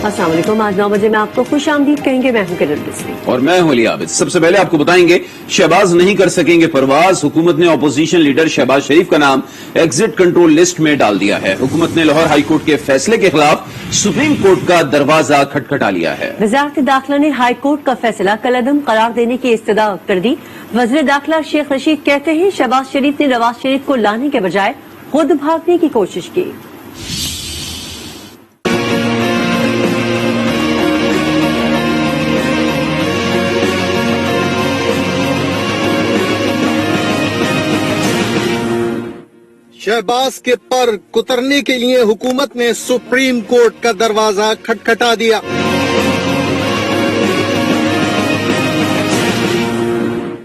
अस्सलाम वालेकुम। आज 9 बजे में आपको खुश आमदीद कहेंगे। मैं हूं किरण बिस्मी और मैं हूं अली आबिद। सबसे पहले आपको बताएंगे शहबाज नहीं कर सकेंगे परवाज। हुकूमत ने अपोजिशन लीडर शहबाज शरीफ का नाम एग्जिट कंट्रोल लिस्ट में डाल दिया है। हुकूमत ने लाहौर हाई कोर्ट के फैसले के खिलाफ सुप्रीम कोर्ट का दरवाजा खटखटा लिया है। वज़ारत दाखिला ने हाई कोर्ट का फैसला कलअदम करार देने की इस्तदा कर दी। वज़ीर दाखिला शेख रशीद कहते हैं शहबाज शरीफ ने नवाज शरीफ को लाने के बजाय खुद भागने की कोशिश की। शहबाज के पर कुतरने के लिए हुकूमत ने सुप्रीम कोर्ट का दरवाजा खटखटा दिया।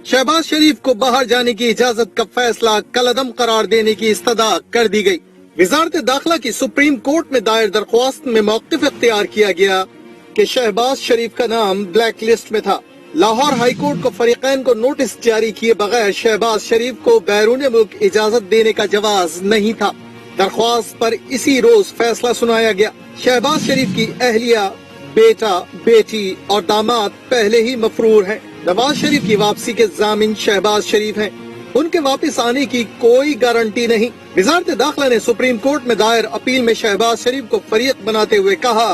शहबाज शरीफ को बाहर जाने की इजाजत का फैसला कलअदम करार देने की इस्तदा कर दी गई। वज़ारत दाखिला की सुप्रीम कोर्ट में दायर दरख्वास्त में मौक़िफ़ इख्तियार किया गया कि शहबाज शरीफ का नाम ब्लैक लिस्ट में था। लाहौर हाई कोर्ट को फरीकैन को नोटिस जारी किए बगैर शहबाज शरीफ को बैरून मुल्क इजाजत देने का जवाज नहीं था। दरख्वास्त पर इसी रोज फैसला सुनाया गया। शहबाज शरीफ की अहलिया, बेटा, बेटी और दामाद पहले ही मफरूर हैं। नवाज शरीफ की वापसी के जामिन शहबाज शरीफ हैं। उनके वापस आने की कोई गारंटी नहीं। वज़ारत दाखिला ने सुप्रीम कोर्ट में दायर अपील में शहबाज शरीफ को फरीक बनाते हुए कहा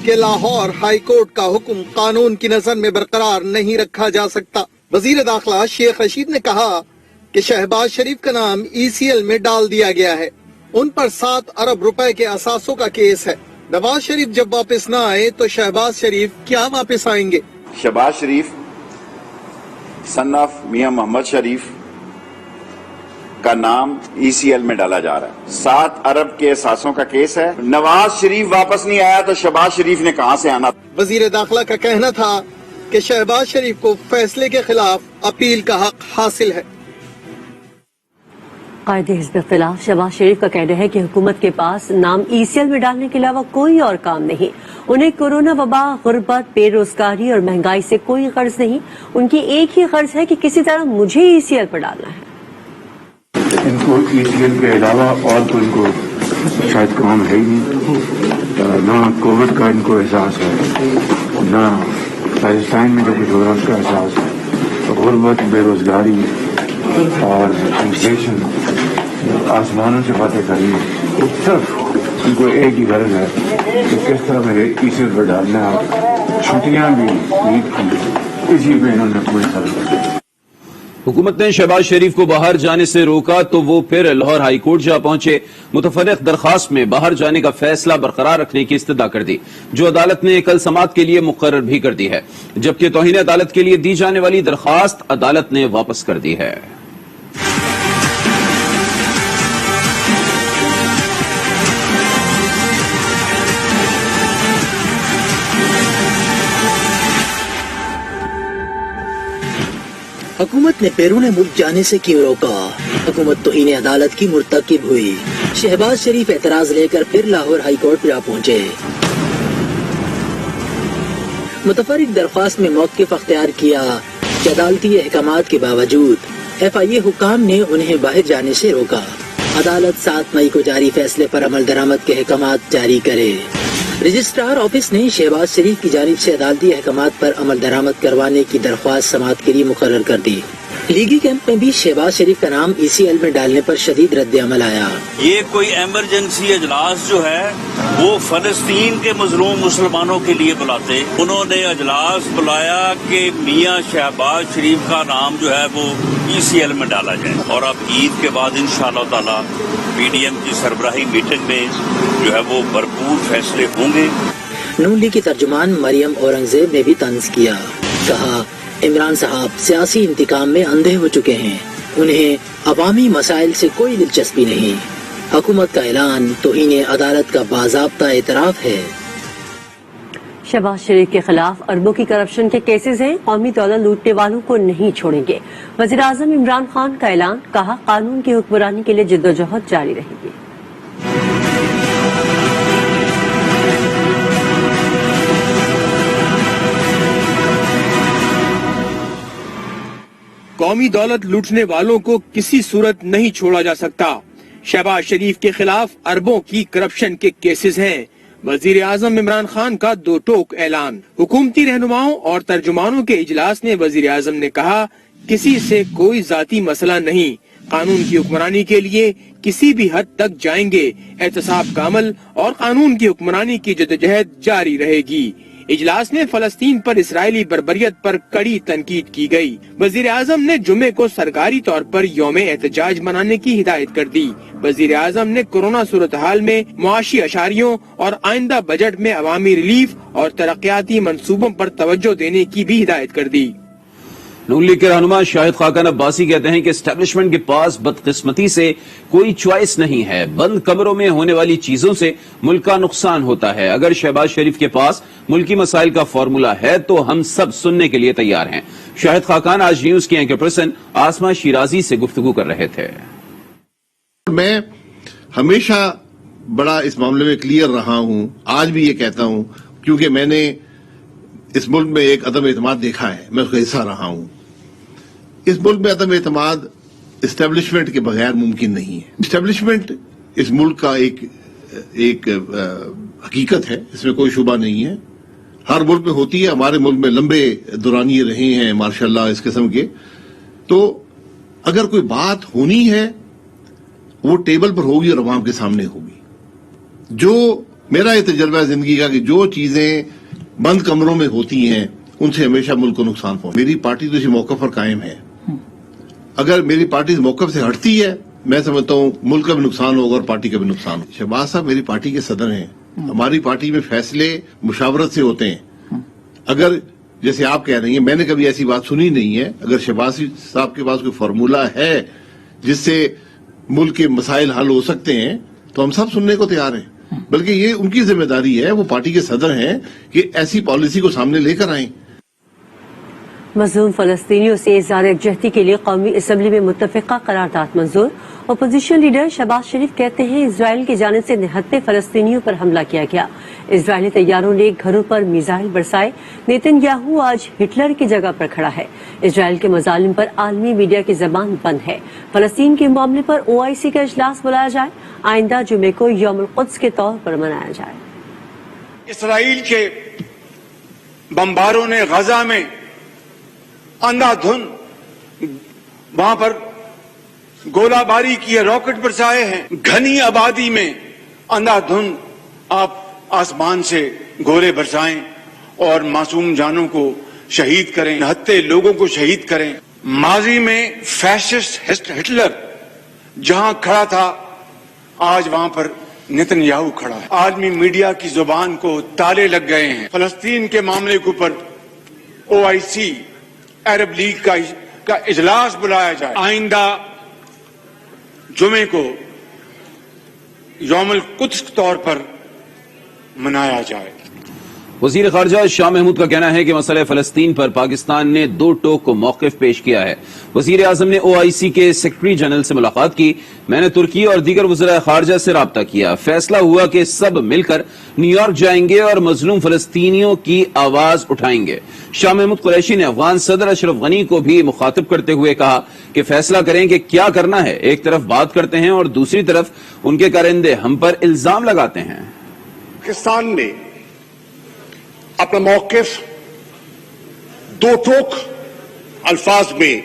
कि लाहौर हाई कोर्ट का हुक्म कानून की नजर में बरकरार नहीं रखा जा सकता। वजीर दाखिला शेख रशीद ने कहा कि शहबाज शरीफ का नाम ECL में डाल दिया गया है। उन पर 7 अरब रुपए के असासों का केस है। नवाज शरीफ जब वापस न आए तो शहबाज शरीफ क्या वापस आएंगे? शहबाज शरीफ सन ऑफ मियां मोहम्मद शरीफ का नाम ECL में डाला जा रहा है। 7 अरब के असासों का केस है। नवाज शरीफ वापस नहीं आया तो शहबाज शरीफ ने कहां से आना? वजीर दाखिला का कहना था कि शहबाज शरीफ को फैसले के खिलाफ अपील का हक हासिल है। कायदे हिज़्ब इख्तिलाफ शहबाज शरीफ का कहना है कि हुकूमत के पास नाम ECL में डालने के अलावा कोई और काम नहीं। उन्हें कोरोना वबा, गुर्बत, बेरोजगारी और महंगाई से कोई गर्ज नहीं। उनकी एक ही गर्ज है कि किसी तरह मुझे ECL पर डालना है। इनको ECL के अलावा और तो इनको शायद काम है ही नहीं। ना कोविड का इनको एहसास है, ना पैलेस्टाइन में जो कुछ हो रहा है उसका एहसास है। गुर्बत, बेरोजगारी और इन्फ्लेशन आसमानों से बातें करनी है। सिर्फ इनको एक ही गर्ज है कि किस तरह मेरे ECL पर डालना है। छुट्टियां भी ईद की इसी पे इन्होंने पूरी तरह। हुकूमत ने शहबाज शरीफ को बाहर जाने से रोका तो वो फिर लाहौर हाई कोर्ट जा पहुंचे। मुतफर्रिक दरखास्त में बाहर जाने का फैसला बरकरार रखने की इस्तदा कर दी, जो अदालत ने कल समाअत के लिए मुकर्रर भी कर दी है। जबकि तौहीन अदालत के लिए दी जाने वाली दरखास्त अदालत ने वापस कर दी है। हुकूमत ने बैरून मुल्क जाने से क्यों रोका? हुकूमत तौहीन अदालत की मुर्तकिब हुई। शहबाज शरीफ एतराज लेकर फिर लाहौर हाई कोर्ट जा पहुंचे। मुतफर्रिक दरख्वास्त में मौक़िफ़ अख्तियार किया कि अदालती अहकामात के बावजूद FIA हुकाम ने उन्हें बाहर जाने से रोका। अदालत 7 मई को जारी फैसले पर अमल दरामद के अहकामात जारी करे। रजिस्ट्रार ऑफिस ने शहबाज शरीफ की जानिब से अदालती अहकामात पर अमल दरामद करवाने की दरख्वास्त समाअत के लिए मुकर्रर कर दी। लीगी कैंप में भी शहबाज शरीफ का नाम ECL में डालने पर शदीद रद्द-ए-अमल आया। ये कोई एमरजेंसी अजलास जो है वो फलस्तीन के मजलूम मुसलमानों के लिए बुलाते। उन्होंने अजलास बुलाया कि मियां शहबाज शरीफ का नाम जो है वो ECL में डाला जाए। और अब ईद के बाद इंशाअल्लाह ताला PDM की सरबराही मीटिंग में जो है वो भरपूर फैसले होंगे। नून लीग की तर्जुमान मरियम औरंगजेब ने भी तंज किया। कहा इमरान साहब सियासी इंतकाम में अंधे हो चुके हैं। उन्हें अवामी मसाइल से कोई दिलचस्पी नहीं। हुकूमत का ऐलान तौहीन अदालत का बाज़ाब्ता एतराफ़ है। शहबाज शरीफ के खिलाफ अरबों की करप्शन के केसेस हैं। कौमी दौलत लूटने वालों को नहीं छोड़ेंगे। वज़ीर आज़म इमरान खान का ऐलान। कहा कानून की हुक्मरानी के लिए जिद्दोजहद जारी रहेगी। कौमी दौलत लूटने वालों को किसी सूरत नहीं छोड़ा जा सकता। शहबाज शरीफ के खिलाफ अरबों की करप्शन के केसेस हैं। वजीर आजम इमरान खान का दो टोक ऐलान। हुकूमती रहनुमाओं और तर्जुमानों के इजलास में वजीर आजम ने कहा, किसी से कोई जाती मसला नहीं, कानून की हुक्मरानी के लिए किसी भी हद तक जाएंगे, एहतसाब का अमल और कानून की हुक्मरानी की जदोजहद जारी रहेगी। इजलास में फलस्तीन पर इसराइली बर्बरियत पर कड़ी तनकीद की गई। वजीर आजम ने जुमे को सरकारी तौर पर यौम एहतजाज मनाने की हिदायत कर दी। वजीर आजम ने कोरोना सूरत हाल में मुआशी अशारियों और आइंदा बजट में अवामी रिलीफ और तरक्याती मंसूबों पर तवज्जो देने की भी हिदायत कर दी। नून लीग के रहनुमा शाहिद खाकान अब्बासी कहते हैं कि एस्टेब्लिशमेंट के पास बदकिस्मती से कोई चॉइस नहीं है। बंद कमरों में होने वाली चीजों से मुल्क का नुकसान होता है। अगर शहबाज शरीफ के पास मुल्की मसाइल का फॉर्मूला है तो हम सब सुनने के लिए तैयार हैं। शाहिद खाकान आज न्यूज की एंकर पर्सन आसमा शिराजी से गुफ्तगू कर रहे थे। मैं हमेशा बड़ा इस मामले में क्लियर रहा हूं, आज भी ये कहता हूं, क्योंकि मैंने इस मुल्क में एक अदम एतमाद देखा है, मैं उसका हिस्सा रहा हूं। इस मुल्क में अदम एतमाद इस्टेब्लिशमेंट के बगैर मुमकिन नहीं है। इस्टेब्लिशमेंट इस मुल्क का एक हकीकत है, इसमें कोई शुबा नहीं है। हर मुल्क में होती है, हमारे मुल्क में लंबे दौरानिये रहे हैं माशाल्लाह इस किस्म के। तो अगर कोई बात होनी है वो टेबल पर होगी और अवाम के सामने होगी। जो मेरा ये तजर्बा है जिंदगी का कि जो चीजें बंद कमरों में होती हैं उनसे हमेशा मुल्क को नुकसान पहुंचे। मेरी पार्टी तो इसी मौके पर कायम है। अगर मेरी पार्टी इस मौके से हटती है, मैं समझता हूं मुल्क का भी नुकसान होगा और पार्टी का भी नुकसान होगा। शहबाज साहब मेरी पार्टी के सदर हैं। हमारी पार्टी में फैसले मुशावरत से होते हैं। अगर जैसे आप कह रही हैं, मैंने कभी ऐसी बात सुनी नहीं है। अगर शहबाज साहब के पास कोई फार्मूला है जिससे मुल्क के मसाइल हल हो सकते हैं तो हम सब सुनने को तैयार हैं। बल्कि ये उनकी जिम्मेदारी है, वो पार्टी के सदर हैं कि ऐसी पॉलिसी को सामने लेकर आएं। मजलूम फलस्तीनियों से इज़हार यकजहती के लिए कौमी असम्बली में मुत्तफ़िक़ा करारदाद मंजूर। अपोजिशन लीडर शहबाज शरीफ कहते हैं इजराइल की जानिब से निहत्ते फलस्तीनियों पर हमला किया गया। इजरायली तैयारों ने घरों पर मिसाइल बरसाए। नेतन्याहू आज हिटलर की जगह पर खड़ा है। इजराइल के मजालिम पर आलमी मीडिया की जबान बंद है। फलस्तीन के मामले पर OIC का इजलास बुलाया जाए। आइंदा जुमे को यौमुल कुद्स के तौर पर मनाया जाए। इसराइल के बमबारों ने गजा में अंधाधुंध वहां पर गोलाबारी की है, रॉकेट बरसाए हैं। घनी आबादी में अंधाधुंध आप आसमान से गोले बरसाएं और मासूम जानों को शहीद करें, निहत्ते लोगों को शहीद करें। माजी में फैशिस्ट हिटलर जहां खड़ा था, आज वहां पर नेतन्याहू खड़ा है। आलमी मीडिया की जुबान को ताले लग गए हैं। फलस्तीन के मामले के ऊपर OIC अरब लीग का इजलास बुलाया जाए। आइंदा जुमे को यौमुल कुद्स के तौर पर मनाया जाए। वजीर खारजा शाह महमूद का कहना है कि मसले फलस्तीन पर पाकिस्तान ने दो टोक को मौक़िफ़ पेश किया है। वजीर आजम ने OIC के सेक्रेटरी जनरल से मुलाकात की। मैंने तुर्की और दीगर वज़राए खारजा से राब्ता किया। फैसला हुआ कि सब मिलकर न्यूयॉर्क जाएंगे और मजलूम फलस्तीनियों की आवाज उठाएंगे। शाह महमूद कुरैशी ने अफगान सदर अशरफ गनी को भी मुखातिब करते हुए कहा कि फैसला करें कि क्या करना है। एक तरफ बात करते हैं और दूसरी तरफ उनके कारिंदे हम पर इल्जाम लगाते हैं। पाकिस्तान ने अपना मौक़िफ़ दो टोक अल्फाज में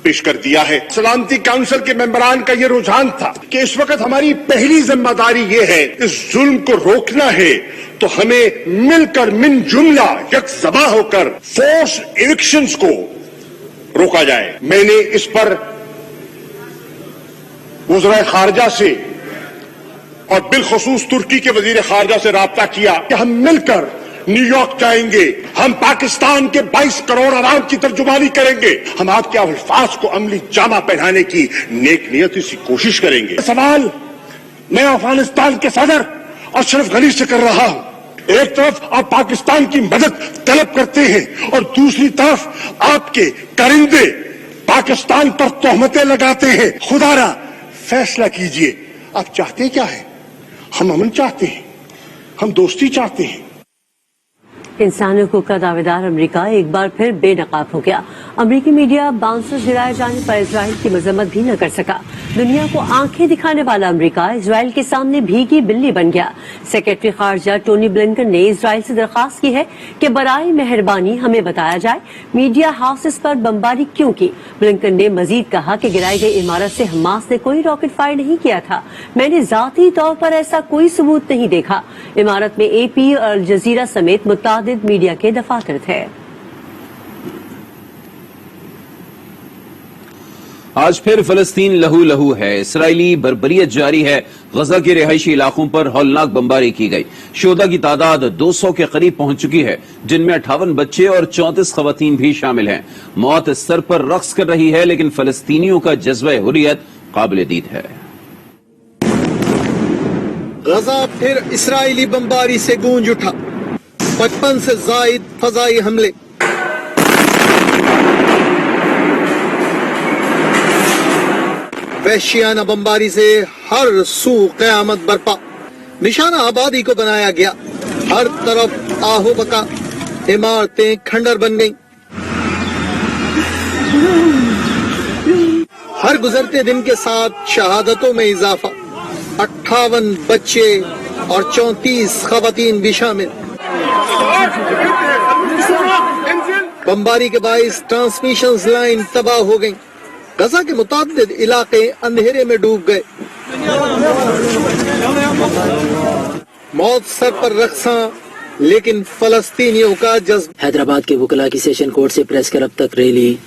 पेश कर दिया है। सलामती काउंसिल के मेंबरान का यह रुझान था कि इस वक्त हमारी पहली जिम्मेदारी यह है, इस जुल्म को रोकना है तो हमें मिलकर मिन जुमला यकजबा होकर फोर्स इविक्शंस को रोका जाए। मैंने इस पर वज़राए खारजा से और बिलखसूस तुर्की के वजीर खारजा से राब्ता किया कि हम मिलकर न्यूयॉर्क जाएंगे। हम पाकिस्तान के 22 करोड़ आवाम की तर्जुमानी करेंगे। हम आपके अल्फाज को अमली जामा पहनाने की नेक नियती से कोशिश करेंगे। सवाल मैं अफगानिस्तान के सदर अशरफ गनी से कर रहा हूं। एक तरफ आप पाकिस्तान की मदद तलब करते हैं और दूसरी तरफ आपके करिंदे पाकिस्तान पर तोहमतें लगाते हैं। खुदारा फैसला कीजिए, आप चाहते क्या है? हम अमन चाहते हैं, हम दोस्ती चाहते हैं। इंसानी हकूक का दावेदार अमरीका एक बार फिर बेनकाब हो गया। अमरीकी मीडिया बाउंसर गिराए जाने पर इजराइल की मजम्मत भी न कर सका। दुनिया को आंखें दिखाने वाला अमेरिका इजराइल के सामने भीगी बिल्ली बन गया। सेक्रेटरी खारजा टोनी ब्लिंकन ने इजराइल से दरखास्त की है कि बराए मेहरबानी हमें बताया जाए मीडिया हाउसेस पर बमबारी क्यों की। ब्लिंकन ने मजीद कहा कि गिराई गई इमारत से हमास ने कोई रॉकेट फायर नहीं किया था। मैंने जाती तौर पर ऐसा कोई सबूत नहीं देखा। इमारत में AP और अल जजीरा समेत मुतादिद मीडिया के दफातर थे। आज फिर फलस्तीन लहू लहू है। इसराइली बर्बरियत जारी है। गजा के रिहायशी इलाकों पर हौलनाक बमबारी की गई। शोदा की तादाद 200 के करीब पहुंच चुकी है, जिनमें 58 बच्चे और 34 खवातीन भी शामिल हैं। मौत सर पर रक्स कर रही है, लेकिन फलस्तीनियों का जज्बा हुर्रियत काबिल दीद है। गजा फिर इसराइली बमबारी से गूंज उठा। 55 से जायद फजाई हमले। वहशियाना बमबारी से हर सू कयामत बरपा। निशाना आबादी को बनाया गया। हर तरफ आहो बका, इमारतें खंडर बन गईं। हर गुजरते दिन के साथ शहादतों में इजाफा। 58 बच्चे और 34 खवातीन भी शामिल। बमबारी के बाइस ट्रांसमिशन लाइन तबाह हो गईं। गजा के मुताबिक इलाके अंधेरे में डूब गए। मौत सर पर रक्सा, लेकिन फलस्तीनियों का जज्बा। हैदराबाद के वकला की सेशन कोर्ट से प्रेस क्लब तक रैली।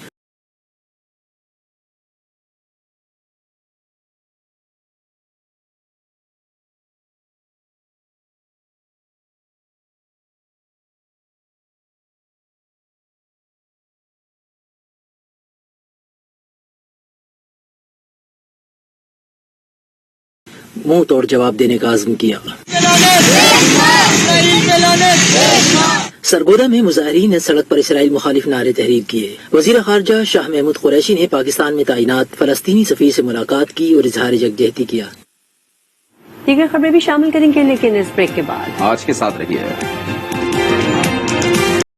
मुंह तोड़ जवाब देने का आज़म किया। सरगोदा में मुजाहिरीन ने सड़क पर इसराइल मुखालिफ नारे तहरीर किए। वजीर खारजा शाह महमूद कुरैशी ने पाकिस्तान में तैनात फलस्तीनी सफीर से मुलाकात की और इजहार यकजहती किया। दीगर खबरें भी शामिल करेंगे, लेकिन इस ब्रेक के बाद। आज के साथ रहिए।